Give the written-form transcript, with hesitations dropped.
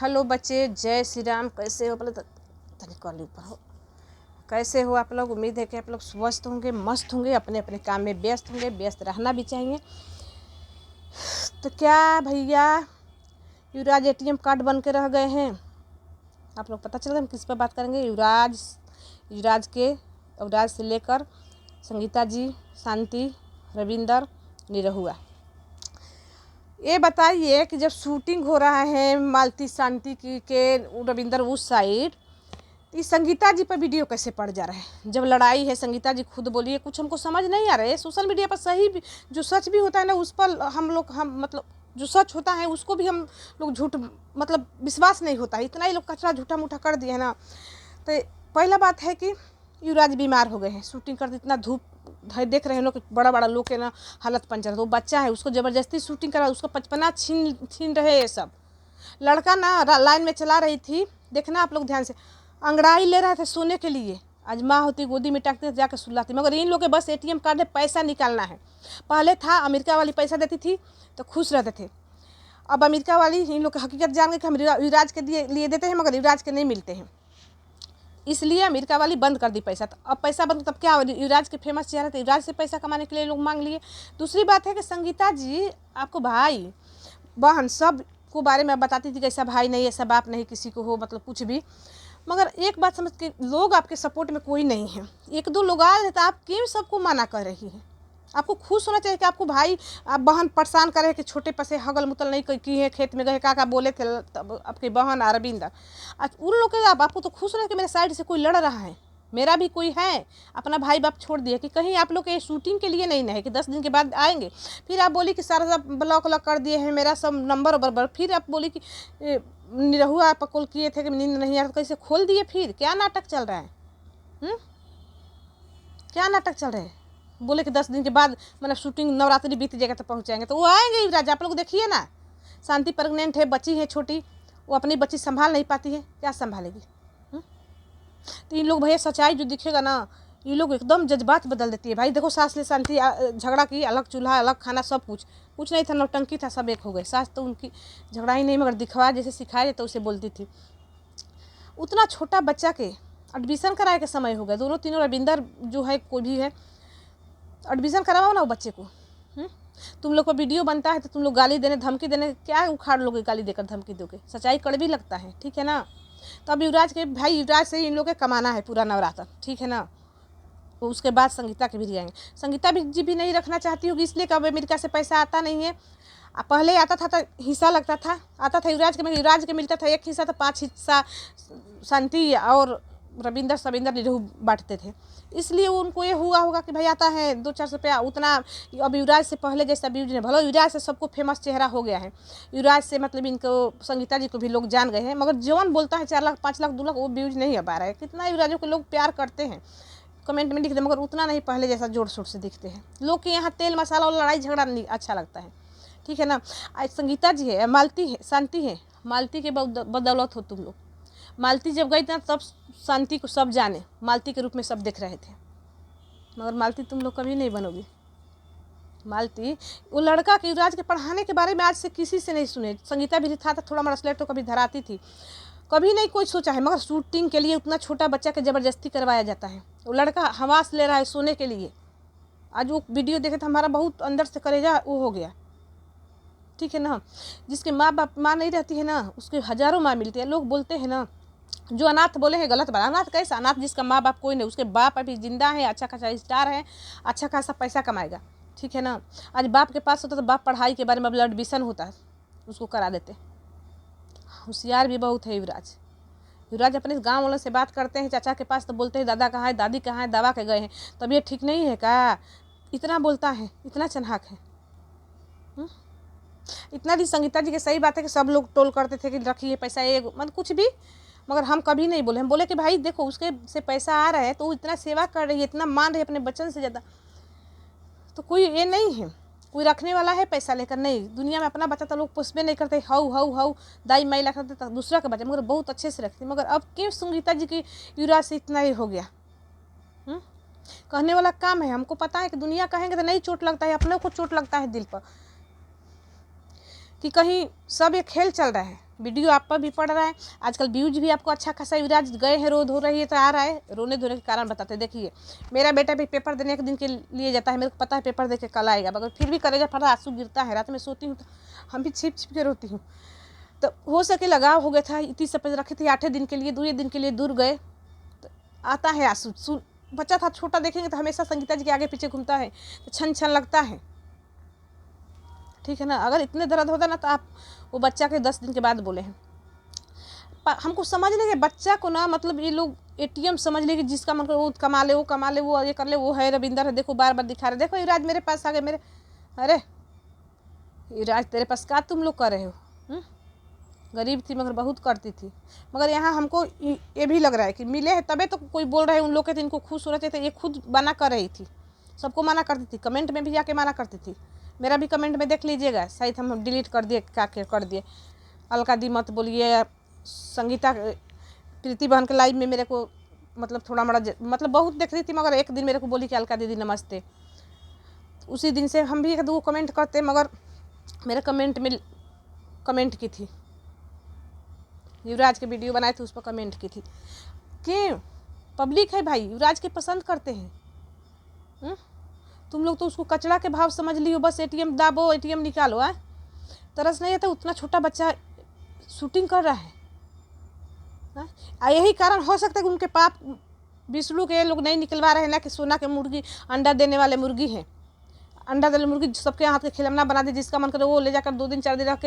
Hello बच्चे, जय श्री राम। कैसे हो? पहले तनिक कॉल ऊपर हो। कैसे हो आप लोग? उम्मीद है कि आप लोग स्वस्थ होंगे, मस्त होंगे, अपने अपने काम में व्यस्त होंगे। व्यस्त रहना भी चाहिए। तो क्या भैया युवराज एटीएम कार्ड बन के रह गए हैं? आप लोग पता चल गया हम किस पर बात करेंगे। युवराज से लेकर संगीता जी, शांति, रविंदर, निरहुआ। ये बताइए कि जब शूटिंग हो रहा है मालती शांति की के रविंदर उस साइड, इस संगीता जी पर वीडियो कैसे पड़ जा रहा है? जब लड़ाई है, संगीता जी खुद बोली है, कुछ हमको समझ नहीं आ रहा है। सोशल मीडिया पर सही भी, जो सच भी होता है ना, उस पर हम मतलब जो सच होता है उसको भी हम लोग झूठ मतलब विश्वास नहीं होता है। इतना ही लोग कचरा झूठा मूठा कर दिए है ना। तो पहला बात है कि युवराज बीमार हो गए हैं। शूटिंग करते इतना धूप देख रहे हैं लोग, बड़ा बड़ा लोग के ना हालत पंचर। तो बच्चा है, उसको ज़बरदस्ती शूटिंग करा, उसको 55 छीन रहे ये सब। लड़का ना लाइन में चला रही थी, देखना आप लोग ध्यान से, अंगड़ाई ले रहा था सोने के लिए। आज माँ होती गोदी में टाकते जाकर सुलाती। मगर इन लोग के बस एटीएम कार्ड है, पैसा निकालना है। पहले था अमेरिका वाली पैसा देती थी तो खुश रहते थे। अब अमेरिका वाली इन लोग की हकीकत जान गए कि हम युवराज के लिए देते हैं, मगर युवराज के नहीं मिलते हैं, इसलिए अमेरिका वाली बंद कर दी पैसा। तो अब पैसा बंद, तब क्या, युवराज के फेमस चेहरा थे, युवराज से पैसा कमाने के लिए लोग मांग लिए। दूसरी बात है कि संगीता जी आपको भाई बहन सब को बारे में बताती थी कि ऐसा भाई नहीं, ऐसा बाप नहीं किसी को हो, मतलब कुछ भी। मगर एक बात समझ के, लोग आपके सपोर्ट में कोई नहीं है। एक दो लोग आए हैं तो आप क्यों सबको मना कर रही हैं? आपको खुश होना चाहिए कि आपको भाई आप बहन परेशान करे कि छोटे पसे हगल मुतल नहीं की है, खेत में गए का बोले थे तब आपकी बहन अरविंदर। उन लोग के आपको तो खुश होना कि मेरे साइड से कोई लड़ रहा है, मेरा भी कोई है। अपना भाई बाप छोड़ दिया कि कहीं आप लोग के शूटिंग के लिए नहीं है कि 10 दिन के बाद आएंगे। फिर आप बोली कि सारा सब ब्लॉक व्लॉक कर दिए हैं, मेरा सब नंबर बराबर। फिर आप बोली कि निरहुआ आप कॉल किए थे कि नींद नहीं आ रहा, कैसे खोल दिए? फिर क्या नाटक चल रहा है? क्या नाटक चल रहा है? बोले कि 10 दिन के बाद मतलब शूटिंग नवरात्रि बीत जाएगा तो पहुँचाएंगे। तो वो आएंगे युवराज, आप लोग देखिए ना। शांति प्रेग्नेंट है, बच्ची है छोटी, वो अपनी बच्ची संभाल नहीं पाती है, क्या संभालेगी? तो इन लोग भैया सच्चाई जो दिखेगा ना, ये लोग एकदम जज्बात बदल देती है। भाई देखो, सास ले शांति झगड़ा की, अलग चूल्हा अलग खाना, सब कुछ नहीं था, नौटंकी था, सब एक हो गए। सास तो उनकी झगड़ा ही नहीं, मगर दिखवा जैसे सिखाए तो उसे बोलती थी। उतना छोटा बच्चा के एडमिशन कराए के समय हो गया। दोनों तीनों रविंदर जो है कोई भी है, एडमिशन करवाओ ना वो बच्चे को। तुम लोग को वीडियो बनता है तो तुम लोग गाली देने धमकी देने क्या उखाड़ लोगे? गाली देकर धमकी दोगे? सच्चाई कड़वी लगता है, ठीक है ना। तो अब युवराज के भाई, युवराज से इन लोग के कमाना है पूरा नवरात्र, ठीक है ना। उसके बाद संगीता के भी जाएंगे। संगीता जी भी नहीं रखना चाहती होगी, इसलिए कब अमेरिका से पैसा आता नहीं है। पहले आता था तो हिस्सा लगता था, आता था युवराज के मिलता था 1 हिस्सा, तो 5 हिस्सा शांति और रविंदर निरहु बांटते थे। इसलिए उनको ये हुआ होगा कि भाई आता है 2-4 रुपया उतना। अब युवराज से पहले जैसा व्यूज नहीं, भलो युवराज से सबको फेमस चेहरा हो गया है। युवराज से मतलब इनको संगीता जी को भी लोग जान गए हैं, मगर जौन बोलता है 4 लाख 5 लाख 2 लाख वो व्यूज नहीं अब आ रहा है। कितना युवराजों को लोग प्यार करते हैं, कमेंट में दिखते, मगर उतना नहीं पहले जैसा जोर शोर से दिखते हैं। लोग के यहाँ तेल मसाला और लड़ाई झगड़ा नहीं अच्छा लगता है, ठीक है ना। आज संगीता जी है, मालती है, शांति है, मालती के बदौलत हो तुम लोग। मालती जब गई थी तब शांति को सब जाने, मालती के रूप में सब देख रहे थे, मगर मालती तुम लोग कभी नहीं बनोगी। मालती वो लड़का के युवराज के पढ़ाने के बारे में आज से किसी से नहीं सुने। संगीता भी था तो थोड़ा मरसलेट तो कभी धराती थी, कभी नहीं कोई सोचा है। मगर शूटिंग के लिए उतना छोटा बच्चा के ज़बरदस्ती करवाया जाता है। वो लड़का हवास ले रहा है सोने के लिए। आज वो वीडियो देखे तो हमारा बहुत अंदर से कलेजा वो हो गया, ठीक है ना। जिसके माँ बाप माँ नहीं रहती है ना, उसके हज़ारों माँ मिलती है। लोग बोलते हैं ना, जो अनाथ बोले हैं गलत बात। अनाथ कैसा? अनाथ जिसका माँ बाप कोई नहीं, उसके बाप अभी जिंदा है, अच्छा खासा स्टार है, अच्छा खासा पैसा कमाएगा, ठीक है ना। आज बाप के पास होता तो बाप पढ़ाई के बारे में एडमिशन होता है उसको करा देते। होशियार भी बहुत है युवराज अपने गांव वालों से बात करते हैं, चाचा के पास तो बोलते हैं दादा कहाँ है, दादी कहाँ है, दवा के गए हैं, तबीयत ठीक नहीं है का? इतना बोलता है, इतना चन्हाक है। इतना भी संगीता जी की सही बात है कि सब लोग टोल करते थे कि रखिए पैसा, ये मतलब कुछ भी, मगर हम कभी नहीं बोले। हम बोले कि भाई देखो उसके से पैसा आ रहा है तो वो इतना सेवा कर रही है, इतना मान रही है अपने बच्चन से ज़्यादा, तो कोई ये नहीं है कोई रखने वाला है पैसा लेकर। नहीं, दुनिया में अपना बच्चा तो लोग पुष्पे नहीं करते, हाउ दाई माई ला करते, दूसरा का बच्चा मगर बहुत अच्छे से रखते। मगर अब क्यों संगीता जी की युवराज से इतना ही हो गया? कहने वाला काम है, हमको पता है कि दुनिया कहेंगे तो नहीं चोट लगता है, अपने को चोट लगता है दिल पर कि कहीं सब ये खेल चल रहा है। वीडियो आप पर भी पड़ रहा है, आजकल व्यूज भी आपको अच्छा खासा। युवराज गए हैं, रो धो रही है तो आ रहा है, रोने धोने के कारण बताते। देखिए मेरा बेटा भी पेपर देने के दिन के लिए जाता है, मेरे को पता है पेपर दे के कल आएगा, मगर फिर भी कलेजा फटा, आंसू गिरता है। रात में सोती हूँ तो हम भी छिप छिप के रोती हूँ। तो हो सके लगाव हो गया था, इतनी सफेद रखी थी 8 दिन के लिए, 2 दिन के लिए दूर गए तो आता है आंसू। बच्चा था छोटा, देखेंगे तो हमेशा संगीता जी के आगे पीछे घूमता है तो छन छन लगता है, ठीक है ना। अगर इतने दर्द होता ना तो आप वो बच्चा के 10 दिन के बाद बोले हैं। हमको समझ नहीं, बच्चा को ना मतलब ये लोग ATM समझ ले कि जिसका मन करे वो कमा ले, वो कमा ले, वो ये कर ले, वो है रविंदर है, देखो बार बार दिखा रहे, देखो युवराज मेरे पास आ गए मेरे। अरे युवराज तेरे पास क्या तुम लोग कर रहे हो? गरीब थी मगर बहुत करती थी। मगर यहाँ हमको ये भी लग रहा है कि मिले हैं तबे तो कोई बोल रहे हैं उन लोग के, इनको खुश होना चाहिए। ये खुद मना कर रही थी, सबको मना करती थी, कमेंट में भी जाके मना करती थी। मेरा भी कमेंट में देख लीजिएगा, शायद हम डिलीट कर दिए, क्या कर दिए। अलका दी मत बोलिए, संगीता प्रीति बहन के लाइव में मेरे को मतलब थोड़ा मोड़ा मतलब बहुत देख रही थी, मगर एक दिन मेरे को बोली कि अलका दीदी नमस्ते। उसी दिन से हम भी 1-2 कमेंट करते, मगर मेरे कमेंट में कमेंट की थी, युवराज के वीडियो बनाए थे उस पर कमेंट की थी। क्यों? पब्लिक है भाई, युवराज के पसंद करते हैं। तुम लोग तो उसको कचरा के भाव समझ लियो, बस ATM दाबो, ATM निकालो। तरस नहीं आता, उतना छोटा बच्चा शूटिंग कर रहा है। यही कारण हो सकता है कि उनके पाप विष्णु के लोग नहीं निकलवा रहे ना, कि सोना के मुर्गी, अंडा देने वाले मुर्गी हैं, अंडा देने मुर्गी सबके हाथ के खिलौना बना दे, जिसका मन करे वो ले जाकर 2 दिन 4 दिन रख के